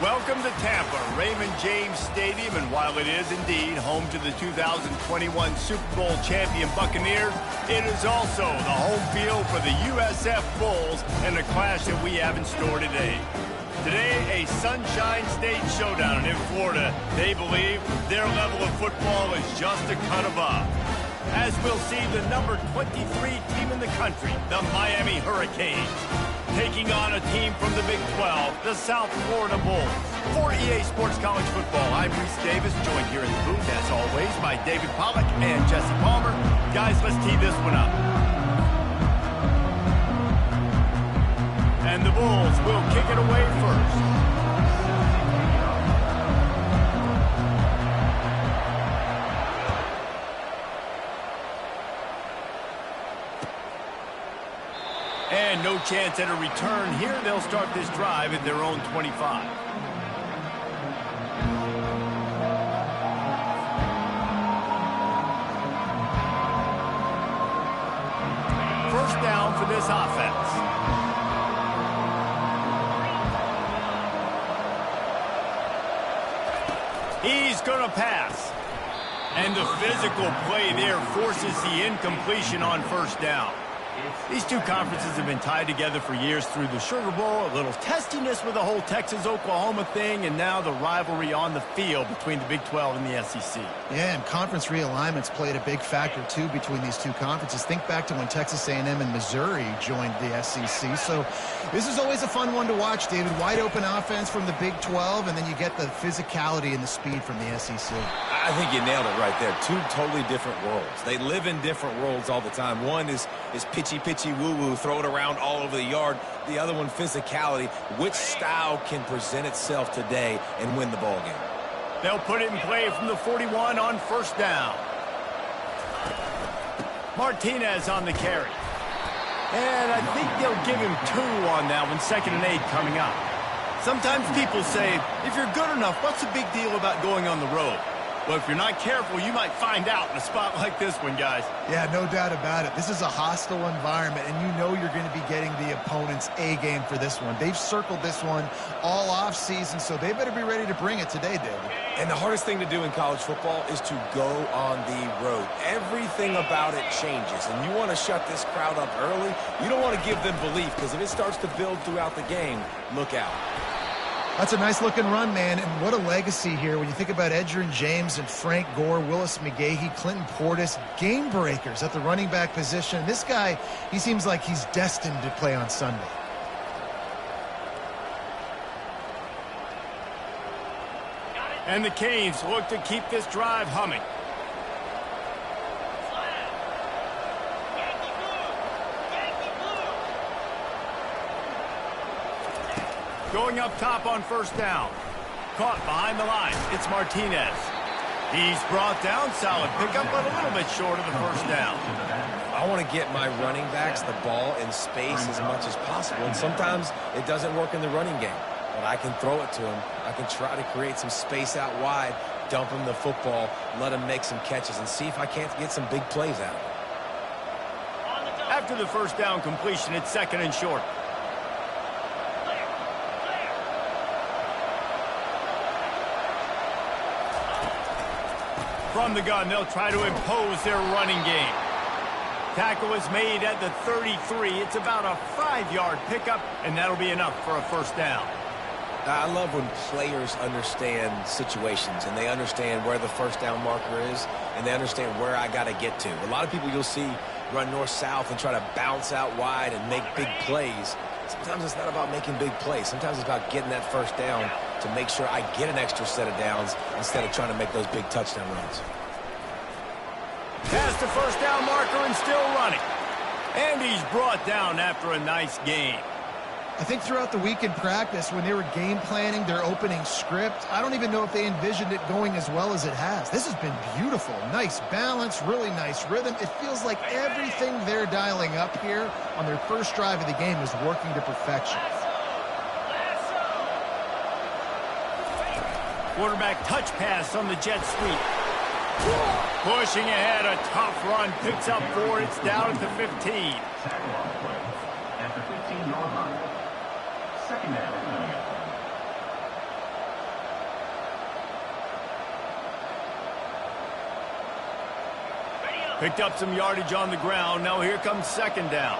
Welcome to Tampa, Raymond James Stadium, and while it is indeed home to the 2021 Super Bowl champion Buccaneers, it is also the home field for the USF Bulls and the clash that we have in store today. Today, a Sunshine State showdown, and in Florida, they believe their level of football is just a cut above. As we'll see the number 23 team in the country, the Miami Hurricanes, taking on a team from the Big 12, the South Florida Bulls. For EA Sports College Football, I'm Reese Davis, joined here in the booth, as always, by David Pollack and Jesse Palmer. Guys, let's tee this one up. And the Bulls will kick it away first. And no chance at a return here. They'll start this drive at their own 25. First down for this offense. He's going to pass. And the physical play there forces the incompletion on first down. These two conferences have been tied together for years through the Sugar Bowl, a little testiness with the whole Texas-Oklahoma thing, and now the rivalry on the field between the Big 12 and the SEC. Yeah, and conference realignments played a big factor, too, between these two conferences. Think back to when Texas A&M and Missouri joined the SEC. So this is always a fun one to watch, David. Wide-open offense from the Big 12, and then you get the physicality and the speed from the SEC. I think you nailed it right there. Two totally different worlds. They live in different worlds all the time. One is pitchy, woo-woo, throw it around all over the yard. The other one, physicality. Which style can present itself today and win the ball game? They'll put it in play from the 41 on first down. Martinez on the carry. And I think they'll give him 2 on that one, 2nd and 8 coming up. Sometimes people say, if you're good enough, what's the big deal about going on the road? Well, if you're not careful, you might find out in a spot like this one, guys. Yeah, no doubt about it. This is a hostile environment, and you know you're going to be getting the opponent's A-game for this one. They've circled this one all off-season, so they better be ready to bring it today, David. And the hardest thing to do in college football is to go on the road. Everything about it changes, and you want to shut this crowd up early. You don't want to give them belief, because if it starts to build throughout the game, look out. That's a nice-looking run, man, and what a legacy here when you think about Edgerrin James and Frank Gore, Willis McGahee, Clinton Portis, game breakers at the running back position. This guy, he seems like he's destined to play on Sunday. And the Canes look to keep this drive humming. Going up top on first down. Caught behind the line. It's Martinez. He's brought down. Solid pickup, but a little bit short of the first down. I want to get my running backs the ball in space as much as possible. And sometimes it doesn't work in the running game. But I can throw it to him. I can try to create some space out wide, dump him the football, let him make some catches, and see if I can't get some big plays out of it. After the first down completion, it's 2nd and short. From the gun, they'll try to impose their running game. Tackle is made at the 33. It's about a 5-yard pickup, and that'll be enough for a first down. I love when players understand situations, and they understand where the first down marker is, and they understand where I got to get to. A lot of people you'll see run north-south and try to bounce out wide and make big plays. Sometimes it's not about making big plays. Sometimes it's about getting that first down to make sure I get an extra set of downs instead of trying to make those big touchdown runs. Past the first down marker and still running. And he's brought down after a nice gain. I think throughout the week in practice, when they were game planning their opening script, I don't even know if they envisioned it going as well as it has. This has been beautiful. Nice balance, really nice rhythm. It feels like everything they're dialing up here on their first drive of the game is working to perfection. Quarterback touch pass on the jet sweep. Pushing ahead, a tough run, picks up 4. It's down at the 15. At the 15-yard line. Second down. Picked up some yardage on the ground. Now here comes second down.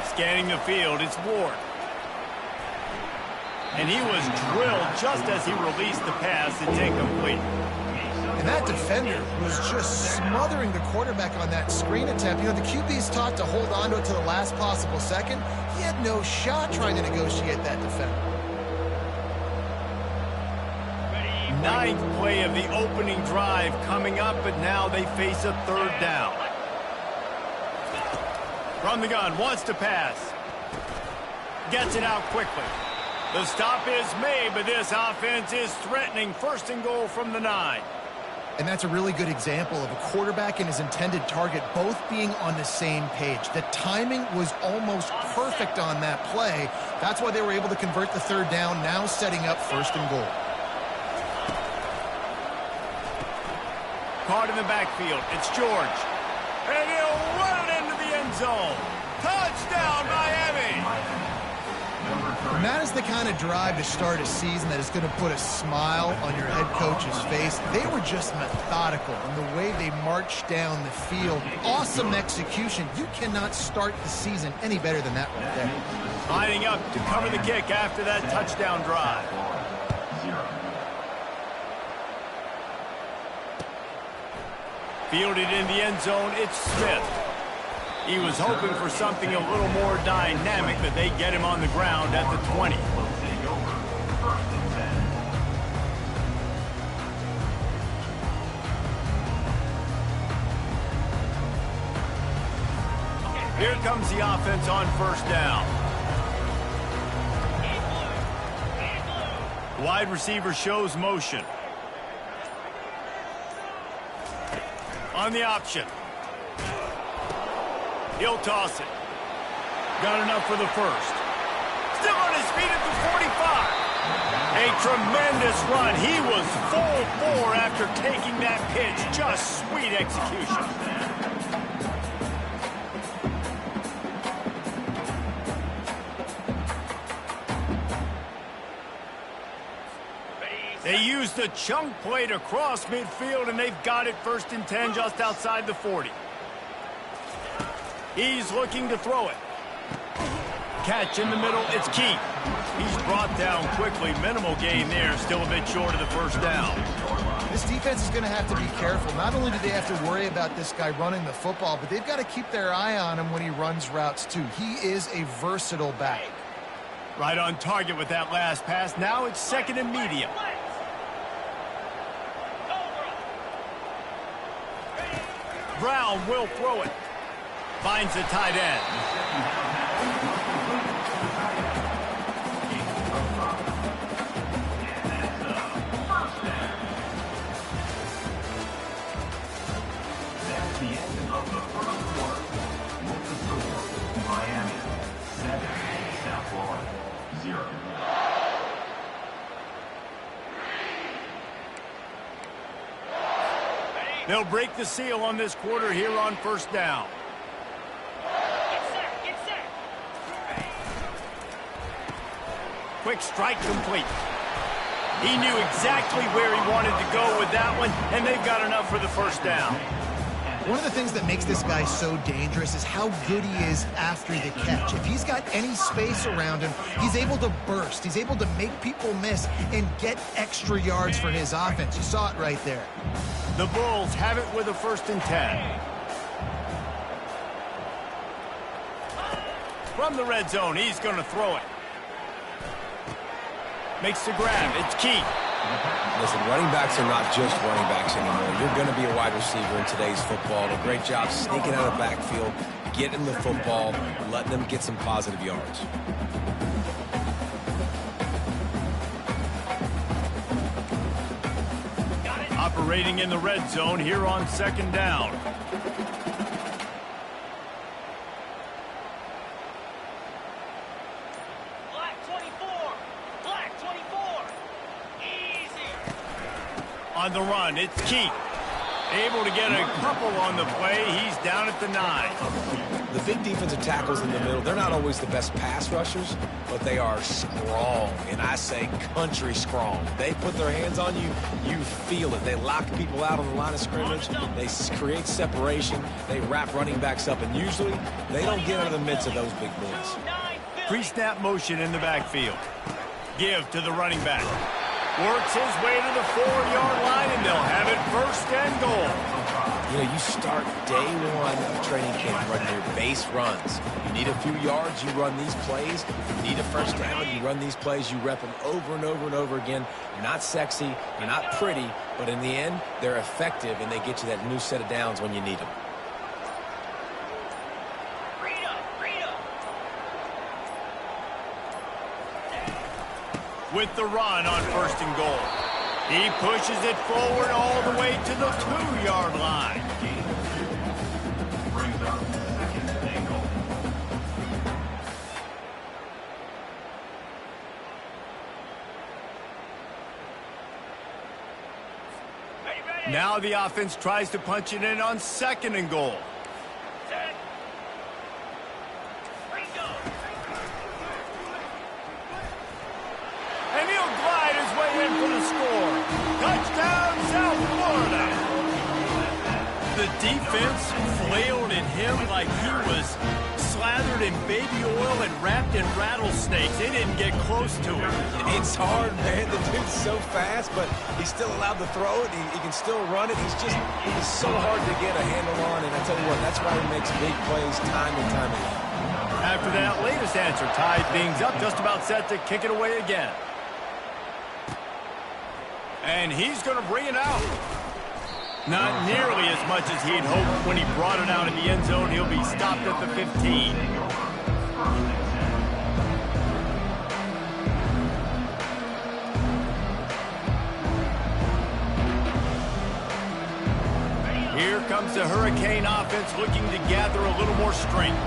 Scanning the field, it's Ward. And he was drilled just as he released the pass. It's incomplete. And that defender was just smothering the quarterback on that screen attempt. You know, the QB's taught to hold on to it to the last possible second. He had no shot trying to negotiate that defender. Ninth play of the opening drive coming up, but now they face a third down. From the gun, wants to pass. Gets it out quickly. The stop is made, but this offense is threatening. First and goal from the 9. And that's a really good example of a quarterback and his intended target both being on the same page. The timing was almost perfect on that play. That's why they were able to convert the third down, now setting up first and goal. Caught in the backfield. It's George. And he'll run it into the end zone. Touchdown, Miami! And that is the kind of drive to start a season that is going to put a smile on your head coach's face. They were just methodical in the way they marched down the field. Awesome execution. You cannot start the season any better than that right there. Lining up to cover the kick after that touchdown drive. Fielded in the end zone, it's Smith. He was hoping for something a little more dynamic, but they get him on the ground at the 20. Here comes the offense on first down. Wide receiver shows motion. On the option. He'll toss it. Got enough for the first. Still on his feet at the 45. A tremendous run. He was full bore after taking that pitch. Just sweet execution. They used the chunk play to cross midfield, and they've got it first and 10 just outside the 40. He's looking to throw it. Catch in the middle, it's Keith. He's brought down quickly. Minimal gain there, still a bit short of the first down. This defense is going to have to be careful. Not only do they have to worry about this guy running the football, but they've got to keep their eye on him when he runs routes too. He is a versatile back. Right on target with that last pass. Now it's second and medium. Brown will throw it. Finds the tight end. That's the end of the first quarter. With the score, Miami 7, South Florida 0. They'll break the seal on this quarter here on first down. Get set. Quick strike complete. He knew exactly where he wanted to go with that one, and they've got enough for the first down. One of the things that makes this guy so dangerous is how good he is after the catch. If he's got any space around him, he's able to burst. He's able to make people miss and get extra yards for his offense. You saw it right there. The Bulls have it with a first and 10. From the red zone, he's going to throw it. Makes the grab. It's Keith. Listen, running backs are not just running backs anymore. You're going to be a wide receiver in today's football. A great job sneaking out of the backfield, getting the football, letting them get some positive yards. Operating in the red zone here on second down. Black 24. Black 24. Easy. On the run, it's Keith. Able to get a couple on the play. He's down at the 9. The big defensive tackles in the middle, they're not always the best pass rushers, but they are strong, and I say country strong. They put their hands on you, you feel it. They lock people out on the line of scrimmage. They create separation. They wrap running backs up, and usually they don't get out of the midst of those big boys. Pre-snap motion in the backfield. Give to the running back. Works his way to the 4-yard line, and they'll have it 1st and goal. You know, you start day one of training camp running your base runs. You need a few yards, you run these plays. You need a 1st down, you run these plays. You rep them over and over and over again. You're not sexy, you're not pretty, but in the end, they're effective, and they get you that new set of downs when you need them. With the run on 1st and goal. He pushes it forward all the way to the 2-yard line. Brings up 2nd and goal. Now the offense tries to punch it in on 2nd and goal. And he'll glide his way in for the score. Touchdown, South Florida. The defense flailed at him like he was slathered in baby oil and wrapped in rattlesnakes. They didn't get close to him. It's hard, man. The dude's so fast, but he's still allowed to throw it. He can still run it. He's so hard to get a handle on, and I tell you what, that's why he makes big plays time and time again. After that latest answer, tied things up, just about set to kick it away again. And he's going to bring it out. Not nearly as much as he'd hoped when he brought it out in the end zone. He'll be stopped at the 15. Here comes the Hurricane offense looking to gather a little more strength.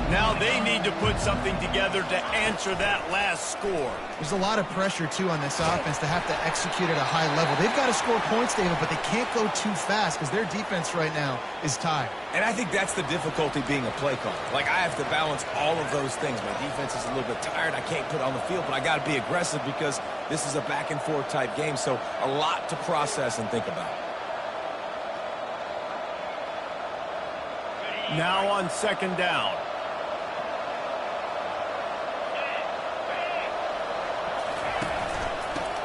Now they need to put something together to answer that last score. There's a lot of pressure, too, on this offense to have to execute at a high level. They've got to score points, David, but they can't go too fast because their defense right now is tired. And I think that's the difficulty being a play caller. Like, I have to balance all of those things. My defense is a little bit tired. I can't put it on the field, but I got to be aggressive because this is a back-and-forth type game, so a lot to process and think about. Now on 2nd down.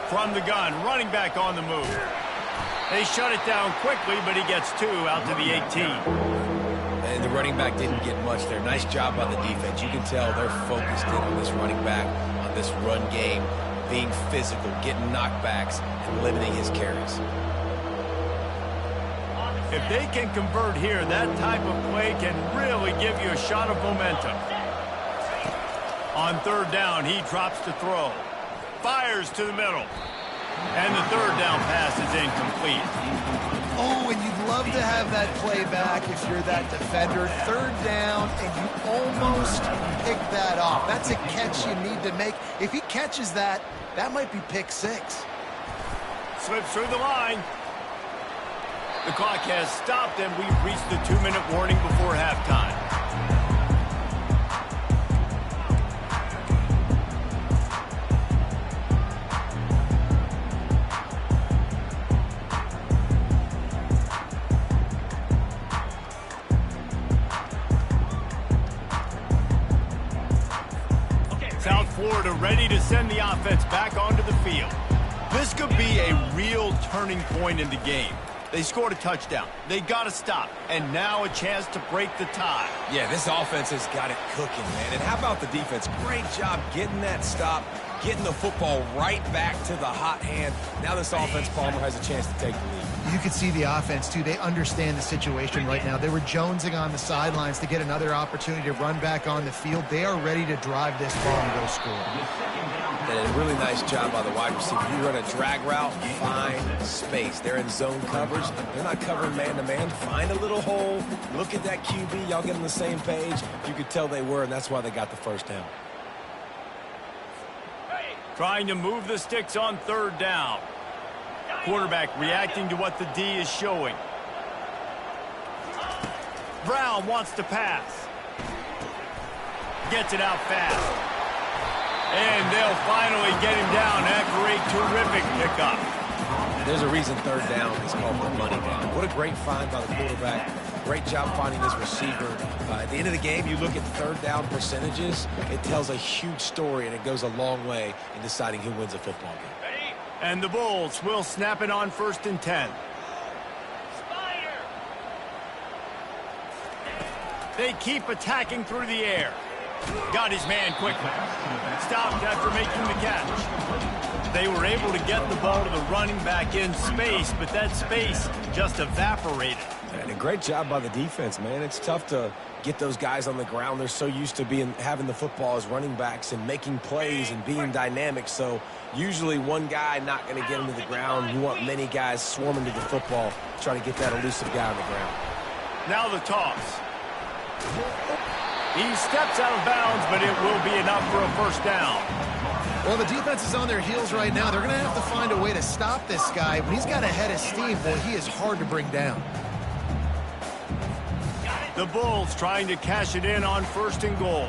From the gun, running back on the move. They shut it down quickly, but he gets 2 out to the 18. And the running back didn't get much there. Nice job by the defense. You can tell they're focused in on this running back, on this run game, being physical, getting knockbacks, and limiting his carries. If they can convert here, that type of play can really give you a shot of momentum. On 3rd down, he drops to throw. Fires to the middle. And the 3rd down pass is incomplete. Oh, and you'd love to have that play back if you're that defender. 3rd down, and you almost pick that off. That's a catch you need to make. If he catches that, that might be pick 6. Slips through the line. The clock has stopped, and we've reached the 2-minute warning before halftime. South Florida ready to send the offense back onto the field. This could be a real turning point in the game. They scored a touchdown. They got to stop. And now a chance to break the tie. Yeah, this offense has got it cooking, man. And how about the defense? Great job getting that stop, getting the football right back to the hot hand. Now this offense, Palmer, has a chance to take the lead. You can see the offense, too. They understand the situation right now. They were jonesing on the sidelines to get another opportunity to run back on the field. They are ready to drive this ball and go score. And a really nice job by the wide receiver. You run a drag route, find space. They're in zone coverage. They're not covering man-to-man. Find a little hole. Look at that QB. Y'all get on the same page. You could tell they were, and that's why they got the 1st down. Trying to move the sticks on 3rd down. Quarterback reacting to what the D is showing. Brown wants to pass. Gets it out fast. And they'll finally get him down after a terrific pickup. There's a reason third down is called the money down. What a great find by the quarterback. Great job finding his receiver. At the end of the game, you look at third down percentages. It tells a huge story, and it goes a long way in deciding who wins a football game. Ready? And the Bulls will snap it on 1st and 10. Spider. They keep attacking through the air. Got his man quickly. Stopped after making the catch. They were able to get the ball to the running back in space, but that space just evaporated. And a great job by the defense, man. It's tough to get those guys on the ground. They're so used to having the football as running backs and making plays and being dynamic. So usually one guy not going to get him to the ground. You want many guys swarming to the football, trying to get that elusive guy on the ground. Now the toss. He steps out of bounds, but it will be enough for a first down. Well, the defense is on their heels right now. They're going to have to find a way to stop this guy. When he's got a head of steam, boy, he is hard to bring down. The Bulls trying to cash it in on 1st and goal.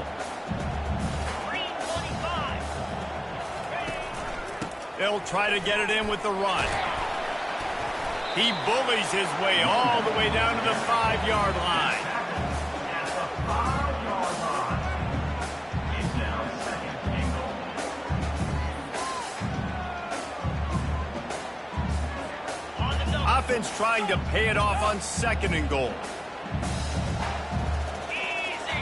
Green 25. They'll try to get it in with the run. He bullies his way all the way down to the 5-yard line. At the 5-yard line. He's down 2nd and goal. On the double. Offense trying to pay it off on 2nd and goal. Easy.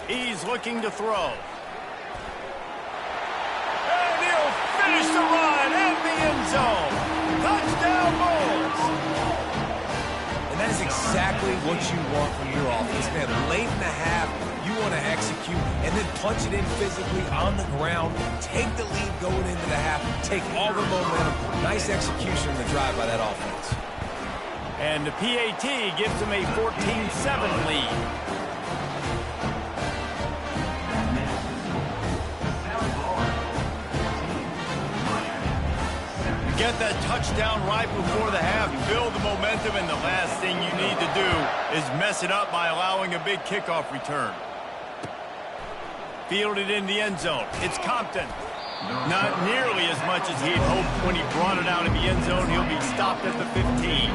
He's looking to throw. And he'll finish the run in the end zone. Touchdown, Bulls. And that is exactly what you want from your offense, man. Late in the half, you want to execute and then punch it in physically on the ground, take the lead going into the half, take all the momentum. Nice execution in the drive by that offense. And the PAT gives them a 14-7 lead. Get that touchdown right before the half, build the momentum, and the last thing you need to do is mess it up by allowing a big kickoff return. Fielded in the end zone. It's Compton. Not nearly as much as he had hoped when he brought it out of the end zone. He'll be stopped at the 15.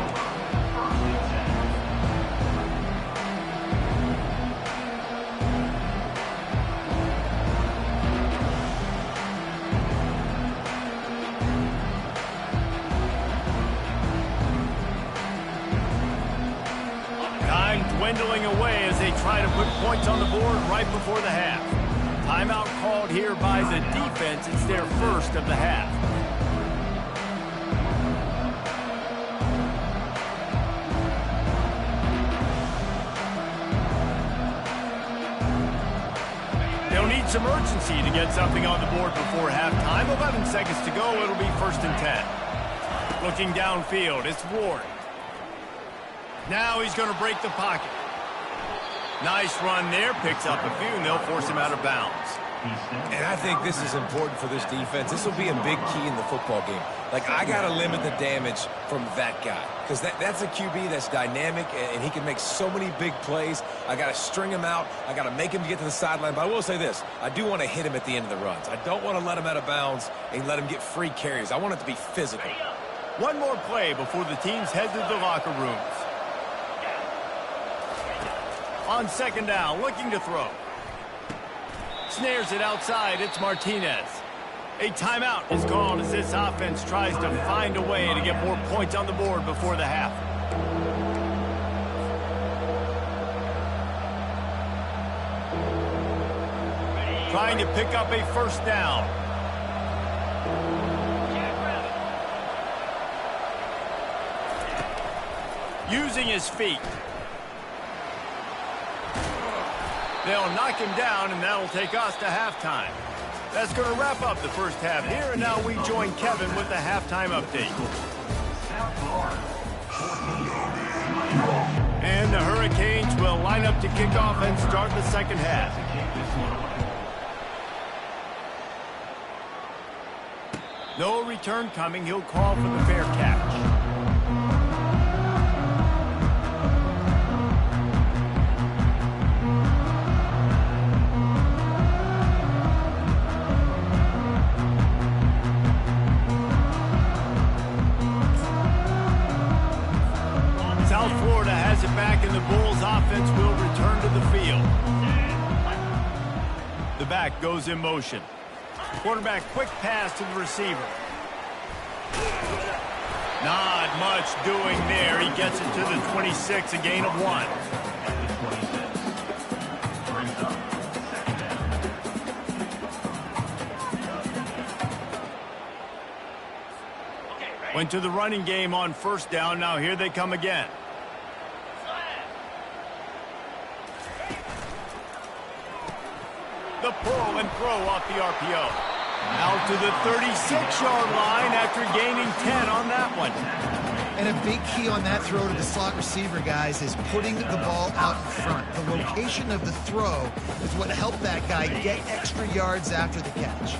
Dwindling away as they try to put points on the board right before the half. Timeout called here by the defense. It's their first of the half. They'll need some urgency to get something on the board before halftime. 11 seconds to go. It'll be 1st and 10. Looking downfield, it's Ward. Now he's going to break the pocket. Nice run there. Picks up a few, and they'll force him out of bounds. And I think this is important for this defense. This will be a big key in the football game. Like, I got to limit the damage from that guy because that's a QB that's dynamic, and he can make so many big plays. I got to string him out. I got to make him get to the sideline. But I will say this. I do want to hit him at the end of the runs. I don't want to let him out of bounds and let him get free carries. I want it to be physical. One more play before the teams head to the locker rooms. On 2nd down, looking to throw. Snares it outside. It's Martinez. A timeout is called as this offense tries to find a way to get more points on the board before the half. Trying to pick up a first down. Using his feet. They'll knock him down, and that'll take us to halftime. That's going to wrap up the first half here, and now we join Kevin with the halftime update. And the Hurricanes will line up to kick off and start the second half. No return coming. He'll call for the fair catch. back, and the Bulls offense will return to the field. The back goes in motion. Quarterback quick pass to the receiver. Not much doing there. He gets it to the 26, a gain of 1. Went to the running game on first down. Now here they come again. The pull and throw off the RPO. Out to the 36-yard line after gaining 10 on that one. And a big key on that throw to the slot receiver, guys, is putting the ball out in front. The location of the throw is what helped that guy get extra yards after the catch.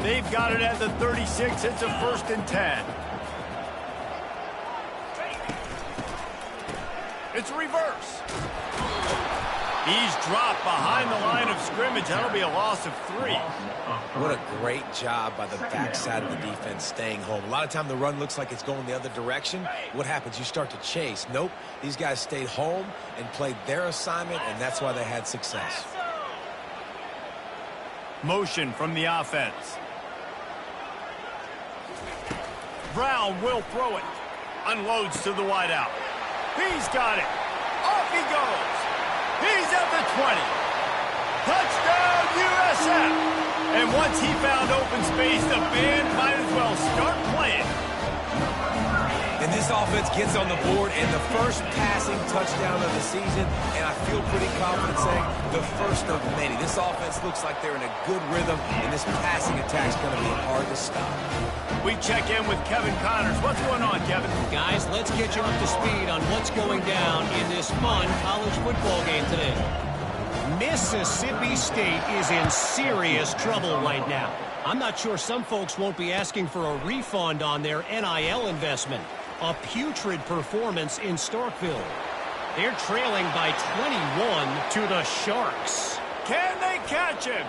They've got it at the 36. It's a 1st and 10. It's a reverse. He's dropped behind the line of scrimmage. That'll be a loss of 3. What a great job by the backside of the defense staying home. A lot of time the run looks like it's going the other direction. What happens? You start to chase. Nope. These guys stayed home and played their assignment, and that's why they had success. Motion from the offense. Brown will throw it. Unloads to the wideout. He's got it. Off he goes. He's at the 20. Touchdown, USF. And once he found open space, the band might as well start playing. And this offense gets on the board, and the first passing touchdown of the season, and I feel pretty confident saying the first of many. This offense looks like they're in a good rhythm, and this passing attack's going to be hard to stop. We check in with Kevin Connors. What's going on, Kevin? Guys, let's get you up to speed on what's going down in this fun college football game today. Mississippi State is in serious trouble right now. I'm not sure some folks won't be asking for a refund on their NIL investment. A putrid performance in Starkville. They're trailing by 21 to the Sharks. Can they catch him?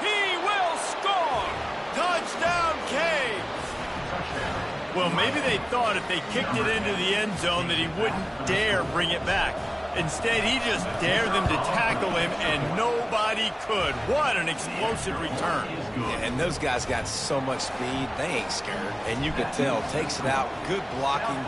He will score! Touchdown, Canes! Well, maybe they thought if they kicked it into the end zone that he wouldn't dare bring it back. Instead, he just dared them to tackle him, and nobody could. What an explosive return. Yeah, and those guys got so much speed, they ain't scared. And you could tell, takes it out, good blocking,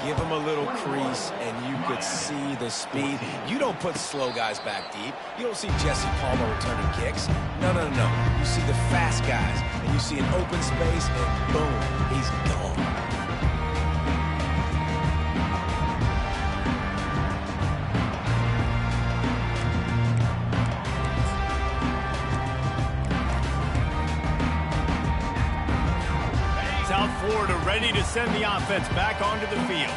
give him a little crease, and you could see the speed. You don't put slow guys back deep. You don't see Jesse Palmer returning kicks. No, no, no. You see the fast guys, and you see an open space, and boom, he's gone. Florida ready to send the offense back onto the field.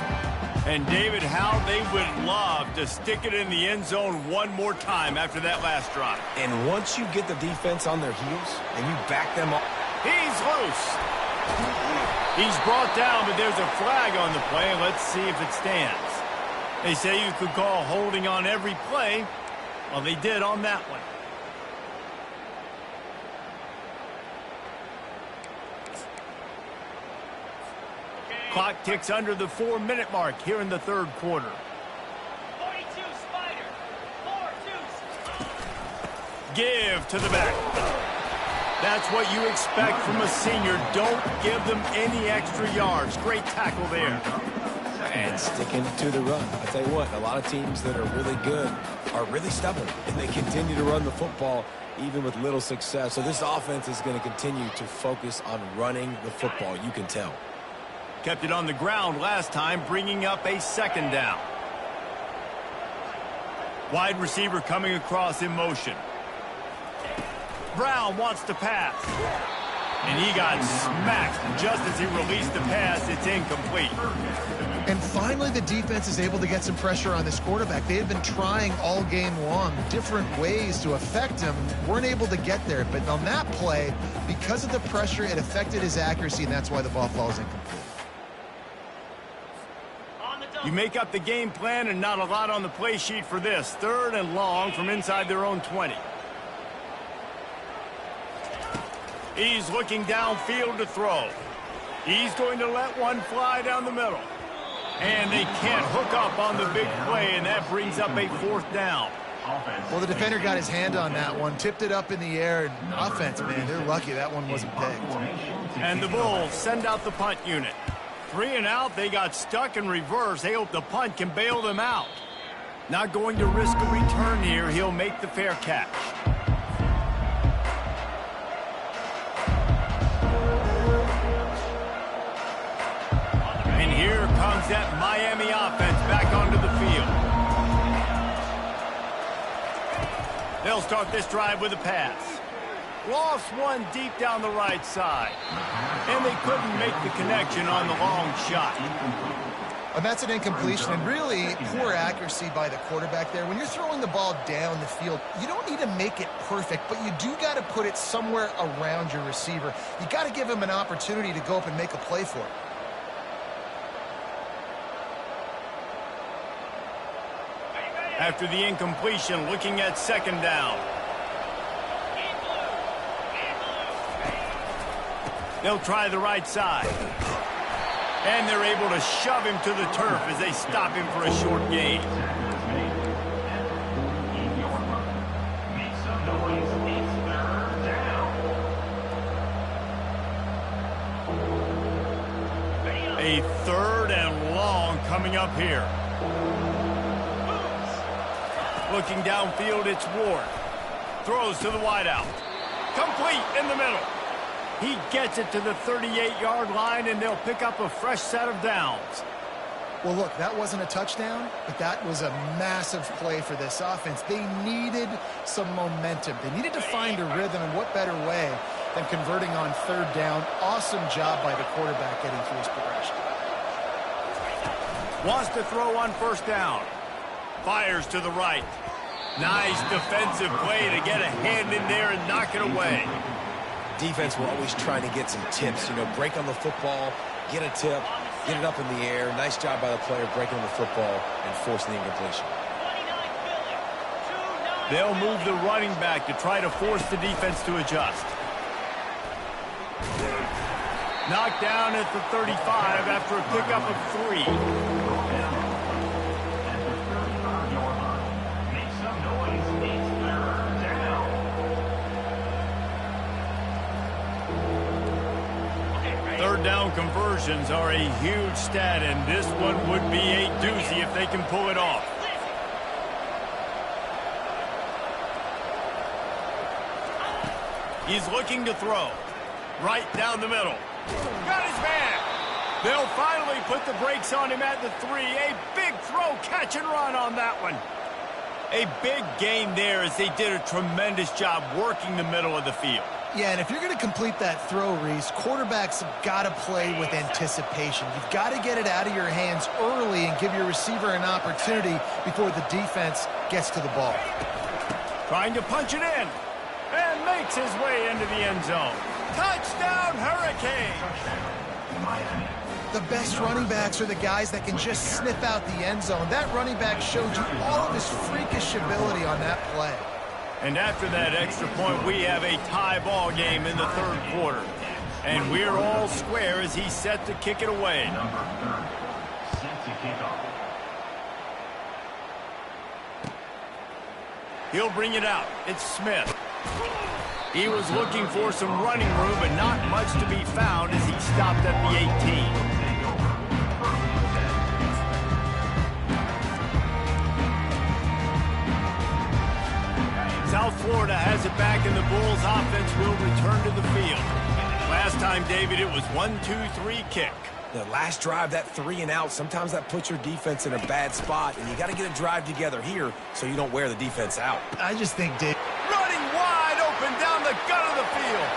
And David, how they would love to stick it in the end zone one more time after that last drive. And once you get the defense on their heels and you back them up. He's loose. He's brought down, but there's a flag on the play. Let's see if it stands. They say you could call holding on every play. Well, they did on that one. Clock ticks under the 4-minute mark here in the third quarter. 42 Spider. 4-2. Give to the back. That's what you expect from a senior. Don't give them any extra yards. Great tackle there. And sticking to the run. I tell you what, a lot of teams that are really good are really stubborn, and they continue to run the football even with little success. So this offense is going to continue to focus on running the football. You can tell. Kept it on the ground last time, bringing up a second down. Wide receiver coming across in motion. Brown wants to pass. And he got smacked just as he released the pass. It's incomplete. And finally, the defense is able to get some pressure on this quarterback. They had been trying all game long different ways to affect him. Weren't able to get there. But on that play, because of the pressure, it affected his accuracy, and that's why the ball falls incomplete. You make up the game plan and not a lot on the play sheet for this. 3rd and long from inside their own 20. He's looking downfield to throw. He's going to let one fly down the middle. And they can't hook up on the big play, and that brings up a 4th down. Well, the defender got his hand on that one, tipped it up in the air, and offense, man, they're lucky that one wasn't picked. And the Bulls send out the punt unit. 3 and out, they got stuck in reverse. They hope the punt can bail them out. Not going to risk a return here. He'll make the fair catch. And here comes that Miami offense back onto the field. They'll start this drive with a pass. Lost one deep down the right side. And they couldn't make the connection on the long shot. And that's an incompletion, and really poor accuracy by the quarterback there. When you're throwing the ball down the field, you don't need to make it perfect, but you do got to put it somewhere around your receiver. You got to give him an opportunity to go up and make a play for it. After the incompletion, looking at 2nd down. They'll try the right side. And they're able to shove him to the turf as they stop him for a short gain. A 3rd and long coming up here. Looking downfield, it's Ward. Throws to the wideout. Complete in the middle. He gets it to the 38-yard line, and they'll pick up a fresh set of downs. Well, look, that wasn't a touchdown, but that was a massive play for this offense. They needed some momentum. They needed to find a rhythm, and what better way than converting on 3rd down. Awesome job by the quarterback getting through his progression. Wants to throw on 1st down. Fires to the right. Nice defensive play to get a hand in there and knock it away. Defense will always trying to get some tips. You know, break on the football, get a tip, get it up in the air. Nice job by the player breaking on the football and forcing the incompletion. They'll move the running back to try to force the defense to adjust. Knocked down at the 35 after a pickup of 3. Third down conversions are a huge stat, and this one would be a doozy if they can pull it off. He's looking to throw. Right down the middle. Got his man. They'll finally put the brakes on him at the 3. A big throw, catch and run on that one. A big gain there as they did a tremendous job working the middle of the field. Yeah, and if you're going to complete that throw, Reese, quarterbacks have got to play with anticipation. You've got to get it out of your hands early and give your receiver an opportunity before the defense gets to the ball. Trying to punch it in, and makes his way into the end zone. Touchdown, Hurricane! The best running backs are the guys that can just sniff out the end zone. That running back showed you all of his freakish ability on that play. And after that extra point, we have a tie ball game in the 3rd quarter. And we're all square as he's set to kick it away. He'll bring it out. It's Smith. He was looking for some running room, but not much to be found as he stopped at the 18. South Florida has it back, and the Bulls offense will return to the field. Last time, David, it was 1-2-3 kick. The last drive, that 3 and out, sometimes that puts your defense in a bad spot, and you got to get a drive together here so you don't wear the defense out. I just think, Dave. Running wide open down the gut of the field.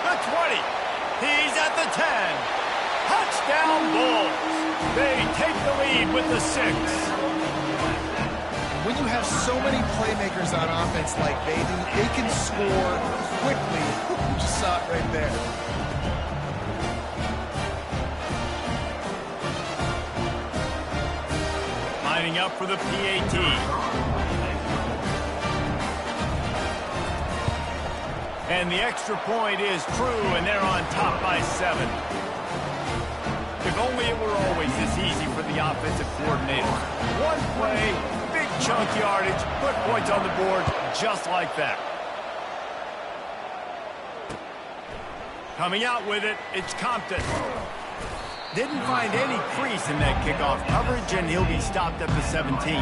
The 20. He's at the 10. Touchdown, Bulls. They take the lead with the 6. When you have so many playmakers on offense like they do, they can score quickly. You just saw it right there. Lining up for the PAT. And the extra point is true, and they're on top by 7. The If only it were always this easy for the offensive coordinators. One play, big chunk yardage, put points on the board just like that. Coming out with it, it's Compton. Didn't find any crease in that kickoff coverage, and he'll be stopped at the 17.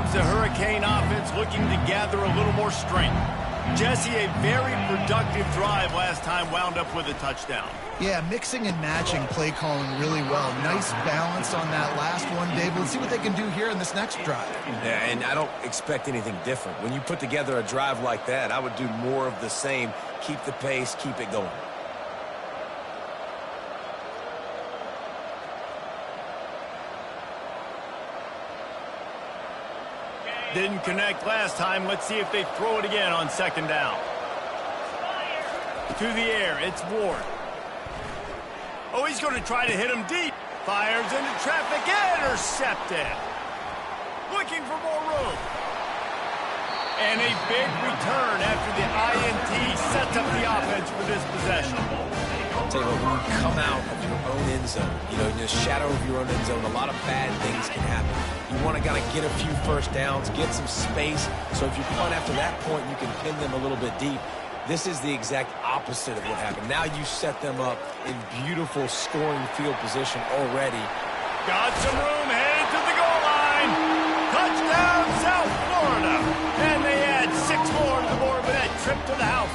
The Hurricane offense looking to gather a little more strength. Jesse, a very productive drive last time, wound up with a touchdown. Yeah, mixing and matching play calling really well. Nice balance on that last one, Dave. Let's see what they can do here in this next drive. Yeah, and I don't expect anything different. When you put together a drive like that, I would do more of the same. Keep the pace, keep it going. Didn't connect last time. Let's see if they throw it again on second down. To the air, it's Ward. Oh, he's going to try to hit him deep. Fires into traffic, intercepted. Looking for more room. And a big return after the INT sets up the offense for this possession. I'll tell you what, when you come out of your own end zone, in the shadow of your own end zone, a lot of bad things can happen. You want to kind of get a few first downs, get some space, so if you punt after that point, you can pin them a little bit deep. This is the exact opposite of what happened. Now you set them up in beautiful scoring field position already. Got some room, headed to the goal line. Touchdown, South Florida. And they add 6 more to the board with that trip to the house.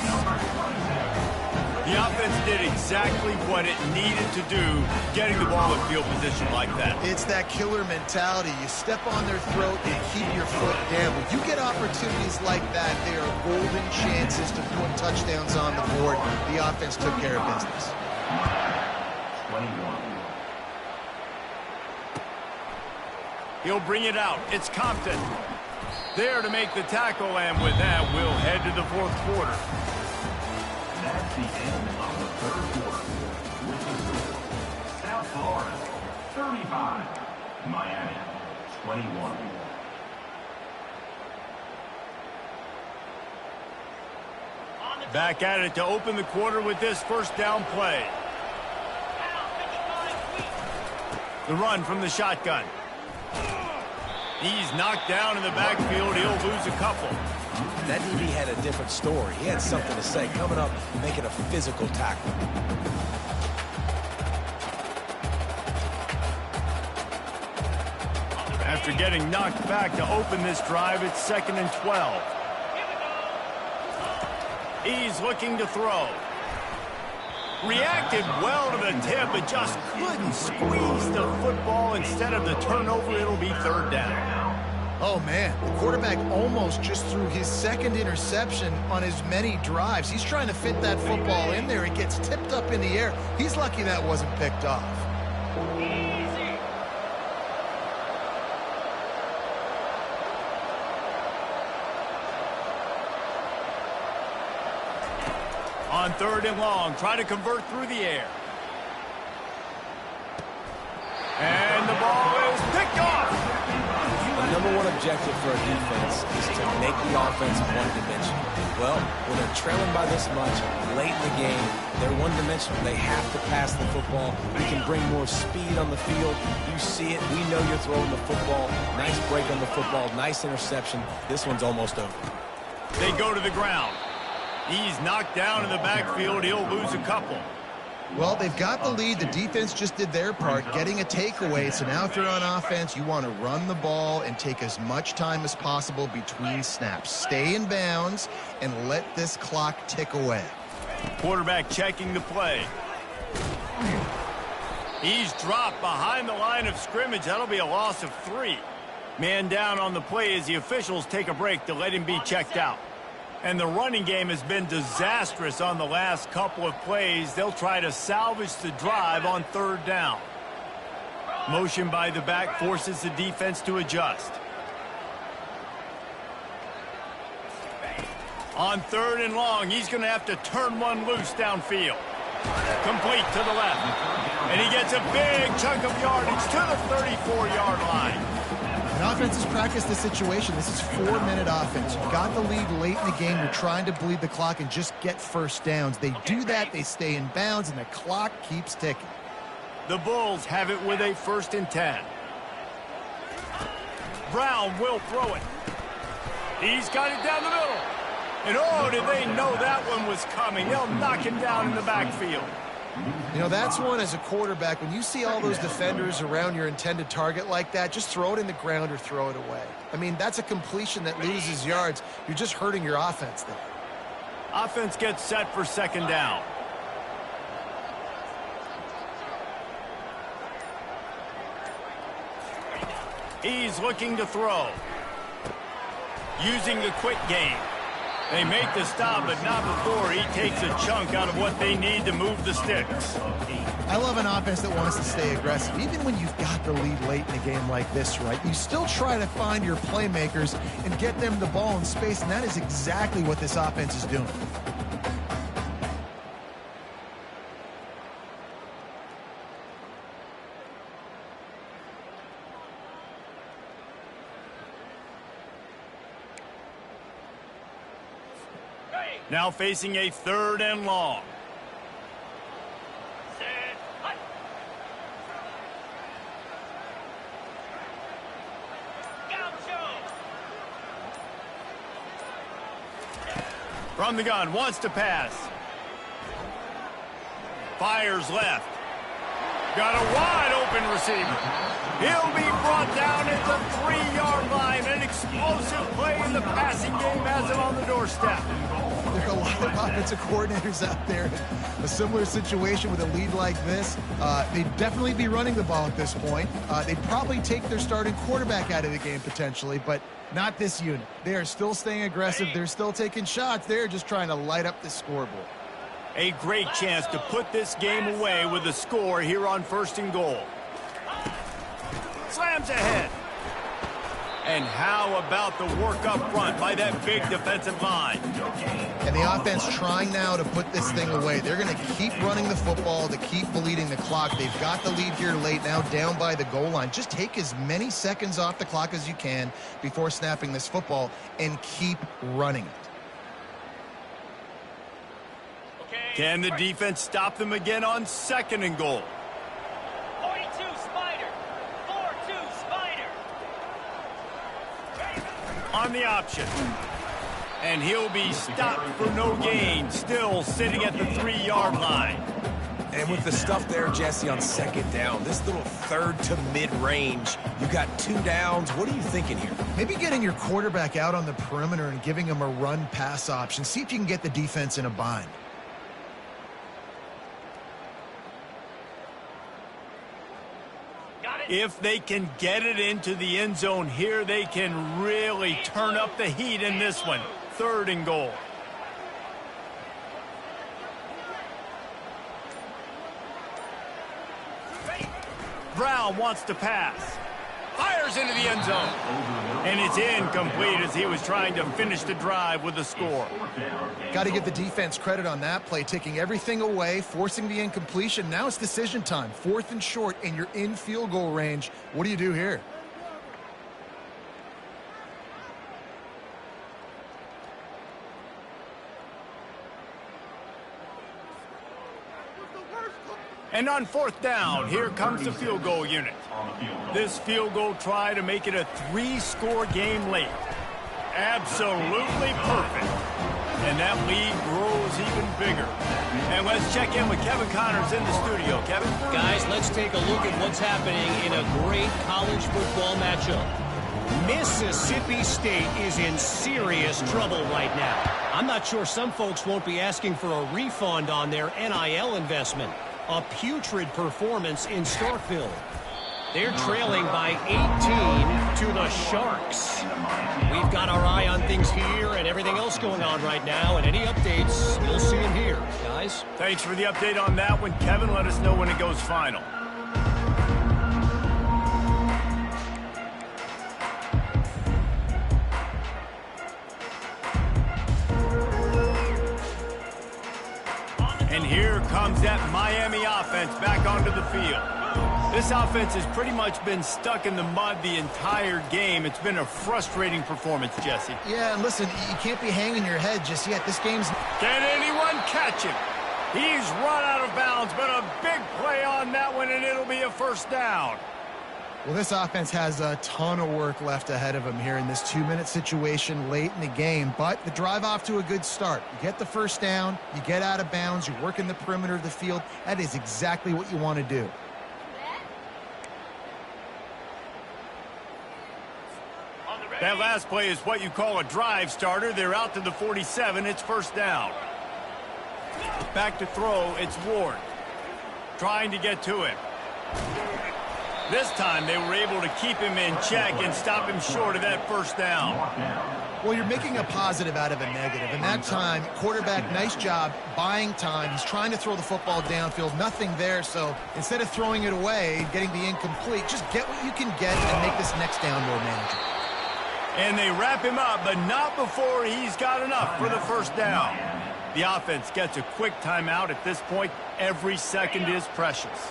The offense did exactly what it needed to do, getting the ball in field position like that. It's that killer mentality. You step on their throat and keep your foot down. When you get opportunities like that, they are golden chances to put touchdowns on the board. The offense took care of business. 21. He'll bring it out. It's Compton. There to make the tackle, and with that, we'll head to the fourth quarter. That's the end of the third quarter. With the score, South Florida 35, Miami 21. Back at it to open the quarter with this first down play. The run from the shotgun. He's knocked down in the backfield. He'll lose a couple. That DB had a different story. He had something to say. Coming up, making a physical tackle. After getting knocked back to open this drive, it's 2nd and 12. He's looking to throw. Reacted well to the tip, but just couldn't squeeze the football. Instead of the turnover, it'll be 3rd down. Oh, man, the quarterback almost just threw his 2nd interception on as many drives. He's trying to fit that football in there. It gets tipped up in the air. He's lucky that wasn't picked off. On 3rd and long, try to convert through the air. And the ball is picked off. The number one objective for a defense is to make the offense one-dimensional. Well, when they're trailing by this much late in the game, they're one-dimensional. They have to pass the football. You can bring more speed on the field. You see it. We know you're throwing the football. Nice break on the football. Nice interception. This one's almost over. They go to the ground. He's knocked down in the backfield. He'll lose a couple. Well, they've got the lead. The defense just did their part, getting a takeaway. So now if you're on offense, you want to run the ball and take as much time as possible between snaps. Stay in bounds and let this clock tick away. Quarterback checking the play. He's dropped behind the line of scrimmage. That'll be a loss of 3. Man down on the play as the officials take a break to let him be checked out. And the running game has been disastrous on the last couple of plays. They'll try to salvage the drive on 3rd down. Motion by the back forces the defense to adjust. On 3rd and long, he's going to have to turn one loose downfield. Complete to the left. And he gets a big chunk of yardage to the 34-yard line. An offense has practiced the situation. This is 4-minute offense. You got the lead late in the game. You're trying to bleed the clock and just get first downs. They do that, they stay in bounds, and the clock keeps ticking. The Bulls have it with a 1st and 10. Brown will throw it. He's got it down the middle. And oh, did they know that one was coming. They'll knock him down in the backfield. You know, that's one as a quarterback. When you see all those defenders around your intended target like that, just throw it in the ground or throw it away. I mean, that's a completion that loses yards. You're just hurting your offense there. Offense gets set for 2nd down. He's looking to throw. Using the quick game. They make the stop, but not before he takes a chunk out of what they need to move the sticks. I love an offense that wants to stay aggressive. Even when you've got the lead late in a game like this, right, you still try to find your playmakers and get them the ball in space, and that is exactly what this offense is doing. Now facing a 3rd and long. From the gun, wants to pass. Fires left. Got a wide open receiver. He'll be brought down at the 3-yard line. An explosive play in the passing game has him on the doorstep. There are a lot of offensive coordinators out there in a similar situation with a lead like this. They'd definitely be running the ball at this point. They'd probably take their starting quarterback out of the game potentially, but not this unit. They are still staying aggressive. They're still taking shots. They're just trying to light up the scoreboard. A great chance to put this game away with a score here on 1st and goal. Slams ahead. And how about the work up front by that big defensive line? And the offense trying now to put this thing away. They're going to keep running the football to keep bleeding the clock. They've got the lead here late, now down by the goal line. Just take as many seconds off the clock as you can before snapping this football and keep running it. Can the defense stop them again on 2nd and goal? 42 Spider. 4-2 Spider. On the option. And he'll be stopped for no gain. Still sitting at the 3-yard line. And with the stuff there, Jesse, on 2nd down, this little 3rd to mid-range, you got 2 downs. What are you thinking here? Maybe getting your quarterback out on the perimeter and giving him a run-pass option. See if you can get the defense in a bind. If they can get it into the end zone here, they can really turn up the heat in this one. 3rd and goal. Brown wants to pass. Fires into the end zone. And it's incomplete as he was trying to finish the drive with a score. Got to give the defense credit on that play, taking everything away, forcing the incompletion. Now it's decision time. 4th and short, and you're in field goal range. What do you do here? And on 4th down, here comes the field goal unit. This field goal try to make it a 3-score game late. Absolutely perfect. And that lead grows even bigger. And let's check in with Kevin Connors in the studio. Kevin? Guys, let's take a look at what's happening in a great college football matchup. Mississippi State is in serious trouble right now. I'm not sure some folks won't be asking for a refund on their NIL investment. A putrid performance in Starkville. They're trailing by 18 to the Sharks. We've got our eye on things here and everything else going on right now, and any updates, you'll see them here, guys. Thanks for the update on that one, Kevin. Let us know when it goes final. field. This offense has pretty much been stuck in the mud the entire game. It's been a frustrating performance, Jesse. Yeah, and listen, you can't be hanging your head just yet. This game's... Can anyone catch him? He's run out of bounds, but a big play on that one, and it'll be a first down. Well, this offense has a ton of work left ahead of them here in this 2-minute situation late in the game, but the drive off to a good start. You get the first down, you get out of bounds, you work in the perimeter of the field. That is exactly what you want to do. That last play is what you call a drive starter. They're out to the 47. It's first down. Back to throw. It's Ward. Trying to get to him. This time they were able to keep him in check and stop him short of that first down. Well, you're making a positive out of a negative. And that time, quarterback, nice job buying time. He's trying to throw the football downfield. Nothing there. So instead of throwing it away, getting the incomplete, just get what you can get and make this next down more manageable. And they wrap him up, but not before he's got enough for the first down. The offense gets a quick timeout at this point. Every second is precious.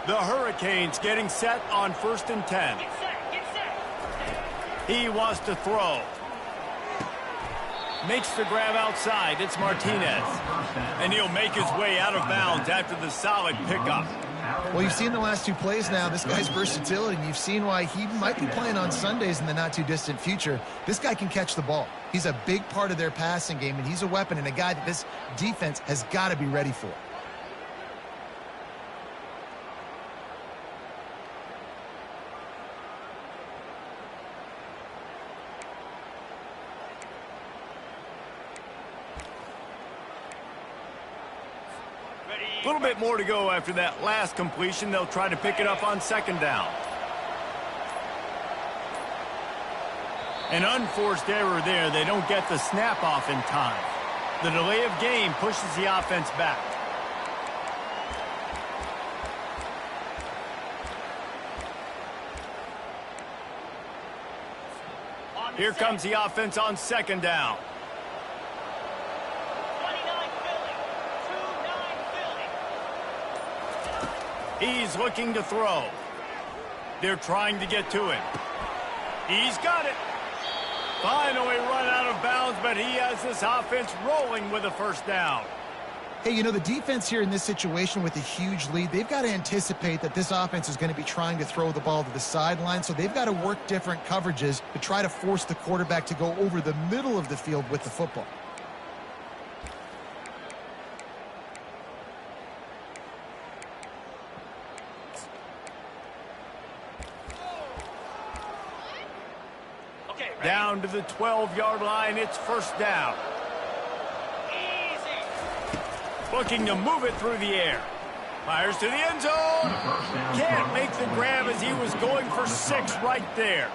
The Hurricanes getting set on 1st and 10. Get set. He wants to throw. Makes the grab outside. It's Martinez. And he'll make his way out of bounds after the solid pickup. Well, you've seen the last 2 plays now. This guy's versatility, and you've seen why he might be playing on Sundays in the not-too-distant future. This guy can catch the ball. He's a big part of their passing game, and he's a weapon and a guy that this defense has got to be ready for. A little bit more to go after that last completion. They'll try to pick it up on 2nd down. An unforced error there. They don't get the snap off in time. The delay of game pushes the offense back. Here comes the offense on 2nd down. 29 Philly. He's looking to throw. They're trying to get to him. He's got it. Finally run out of bounds, but he has this offense rolling with a first down. Hey, you know, the defense here in this situation with a huge lead, they've got to anticipate that this offense is going to be trying to throw the ball to the sideline, so they've got to work different coverages to try to force the quarterback to go over the middle of the field with the football. Down to the 12-yard line, it's first down. Easy. Looking to move it through the air. Fires to the end zone. Can't make the grab as he was going for 6 right there.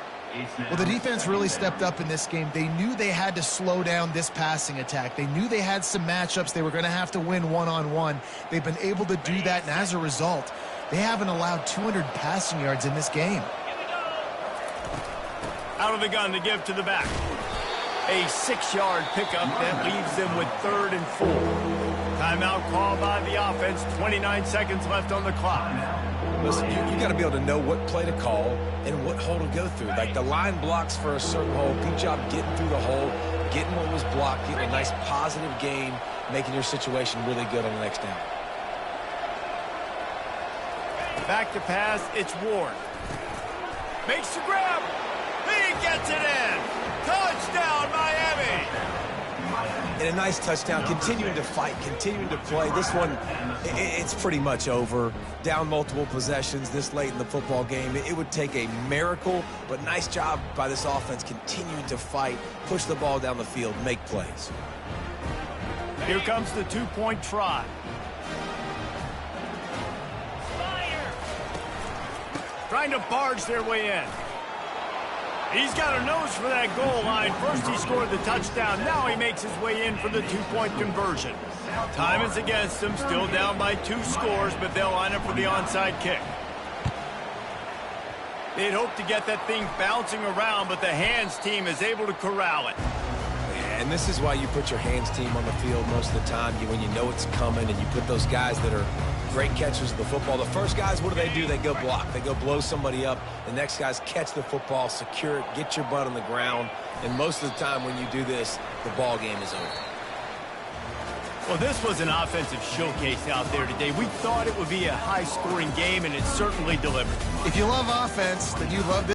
Well, the defense really stepped up in this game. They knew they had to slow down this passing attack. They knew they had some matchups they were going to have to win one-on-one. They've been able to do that, and as a result, they haven't allowed 200 passing yards in this game. Out of the gun to give to the back. A 6-yard pickup that leaves them with 3rd and 4. Timeout called by the offense. 29 seconds left on the clock. Listen, you got to be able to know what play to call and what hole to go through. Like the line blocks for a certain hole. Good job getting through the hole, getting what was blocked, getting a nice positive gain, making your situation really good on the next down. Back to pass. It's Ward. Makes the grab. He gets it in. Touchdown, Miami. And a nice touchdown, continuing to fight, continuing to play. This one, it's pretty much over. Down multiple possessions this late in the football game. It would take a miracle, but nice job by this offense continuing to fight, push the ball down the field, make plays. Here comes the 2-point try. Fire. Trying to barge their way in. He's got a nose for that goal line. First he scored the touchdown. Now he makes his way in for the 2-point conversion. Time is against them. Still down by 2 scores, but they'll line up for the onside kick. They'd hope to get that thing bouncing around, but the hands team is able to corral it. And this is why you put your hands team on the field most of the time when you know it's coming, and you put those guys that are great catchers of the football. The first guys, what do? They go block. They go blow somebody up. The next guys catch the football, secure it, get your butt on the ground. And most of the time when you do this, the ball game is over. Well, this was an offensive showcase out there today. We thought it would be a high-scoring game, and it certainly delivered. If you love offense, then you love this.